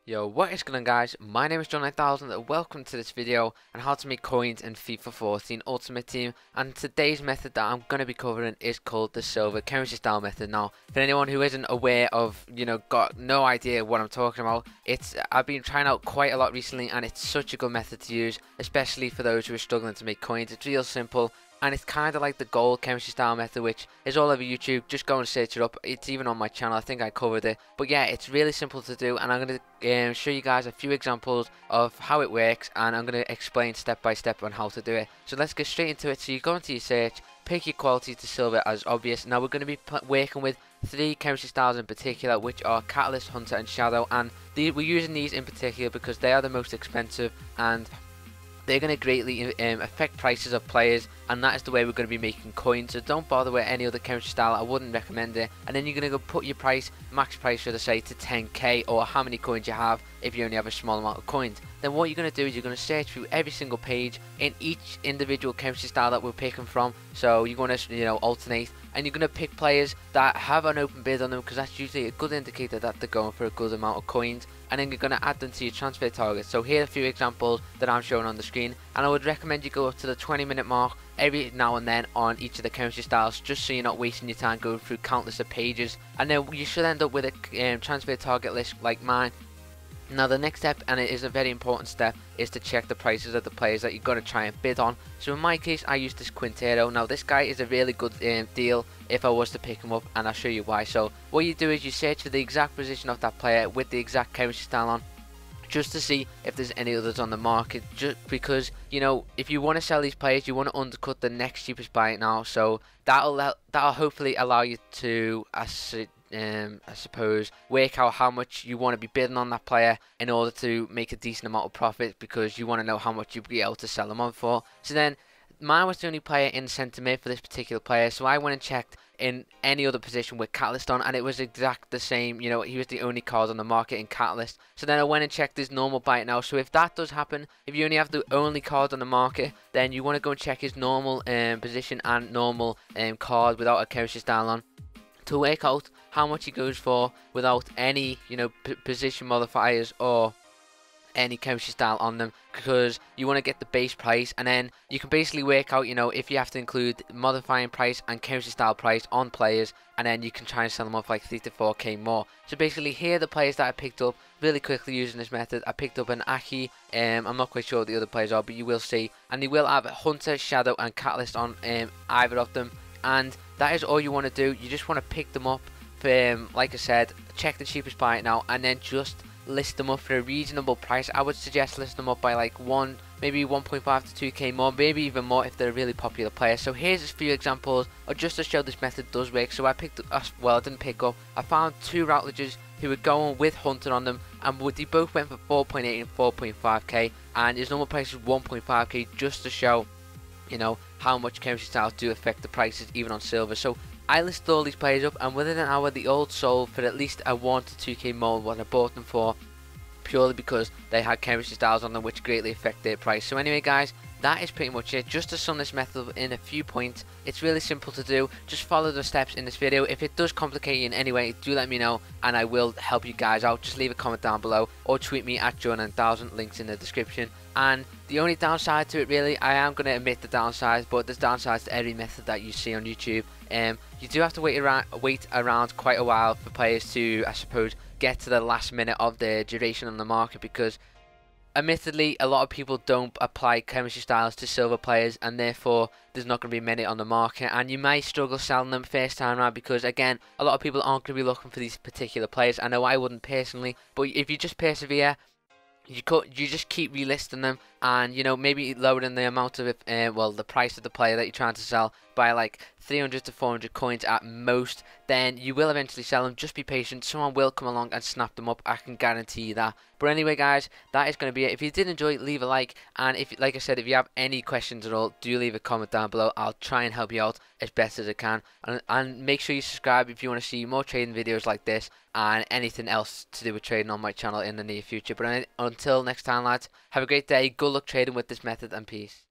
Yo, what is going on guys? My name is John9000 and welcome to this video on how to make coins in FIFA 14 Ultimate Team. And today's method that I'm going to be covering is called the silver currency style method. Now, for anyone who isn't aware of, got no idea what I'm talking about, I've been trying out quite a lot recently and it's such a good method to use, especially for those who are struggling to make coins. It's real simple. And it's kind of like the gold currency style method, which is all over YouTube. Just go and search it up. It's even on my channel. I think I covered it. But yeah, it's really simple to do. And I'm going to show you guys a few examples of how it works. And I'm going to explain step by step on how to do it. So let's get straight into it. So you go into your search, pick your quality to silver as obvious. Now we're going to be working with three currency styles in particular, which are Catalyst, Hunter and Shadow. And we're using these in particular because they are the most expensive and they're going to greatly affect prices of players, and that is the way we're going to be making coins. So don't bother with any other currency style. I wouldn't recommend it. And then you're going to go put your price, max price should I say, to 10k, or how many coins you have if you only have a small amount of coins. Then what you're going to do is you're going to search through every single page in each individual currency style that we're picking from. So you're going to alternate, and you're going to pick players that have an open bid on them, because that's usually a good indicator that they're going for a good amount of coins. And then you're going to add them to your transfer targets. So here are a few examples that I'm showing on the screen, and I would recommend you go up to the 20-minute mark every now and then on each of the currency styles, just so you're not wasting your time going through countless of pages. And then you should end up with a transfer target list like mine. Now the next step, and it is a very important step, is to check the prices of the players that you're going to try and bid on. So in my case, I used this Quintero. Now this guy is a really good deal if I was to pick him up, and I'll show you why. So what you do is you search for the exact position of that player with the exact currency style on, just to see if there's any others on the market, just because if you want to sell these players, you want to undercut the next cheapest buy now. So that'll hopefully allow you to I suppose work out how much you want to be bidding on that player in order to make a decent amount of profit, because you want to know how much you'll be able to sell them on for. So then mine was the only player in centre mid for this particular player, so I went and checked in any other position with Catalyst on, and it was exact the same. He was the only card on the market in Catalyst. So then I went and checked his normal buy now. So if that does happen, if you only have the only card on the market, then you want to go and check his normal position and normal card without a currency style on, to work out how much he goes for without any position modifiers or any currency style on them, because you want to get the base price, and then you can basically work out if you have to include modifying price and currency style price on players, and then you can try and sell them off like 3 to 4k more. So basically here are the players that I picked up really quickly using this method. I picked up an Aki, I'm not quite sure what the other players are, but you will see, and they will have Hunter, Shadow and Catalyst on either of them. And that is all you want to do. You just want to pick them up, like I said, check the cheapest buy now, and then just list them up for a reasonable price. I would suggest list them up by like maybe 1.5 to 2k more, maybe even more if they're a really popular player. So here's a few examples, or just to show this method does work. So I picked up, well I didn't pick up, I found two Routledges who were going with Hunter on them, and they both went for 4.8 and 4.5k, and his normal price was 1.5k, just to show how much currency styles do affect the prices even on silver. So I listed all these players up, and within an hour they all sold for at least a 1 to 2k more than what I bought them for, purely because they had currency styles on them which greatly affect their price. So anyway guys, that is pretty much it. Just to sum this method in a few points, it's really simple to do. Just follow the steps in this video. If it does complicate you in any way, do let me know and I will help you guys out. Just leave a comment down below or tweet me at John9000, links in the description. And the only downside to it, really, I am going to admit the downsides, but there's downsides to every method that you see on YouTube. You do have to wait around quite a while for players to, I suppose, get to the last minute of their duration on the market, because admittedly a lot of people don't apply currency styles to silver players, and therefore there's not going to be many on the market, and you may struggle selling them first time around, because again a lot of people aren't going to be looking for these particular players. I know I wouldn't personally, but if you just persevere, you just keep relisting them, and maybe lowering the amount of the price of the player that you're trying to sell by like 300 to 400 coins at most, then you will eventually sell them. Just be patient, someone will come along and snap them up, I can guarantee you that. But anyway guys, that is going to be it. If you did enjoy, leave a like, and if, like I said, if you have any questions at all, do leave a comment down below. I'll try and help you out as best as I can, and make sure you subscribe if you want to see more trading videos like this and anything else to do with trading on my channel in the near future. But until next time lads, have a great day, good luck trading with this method, and peace.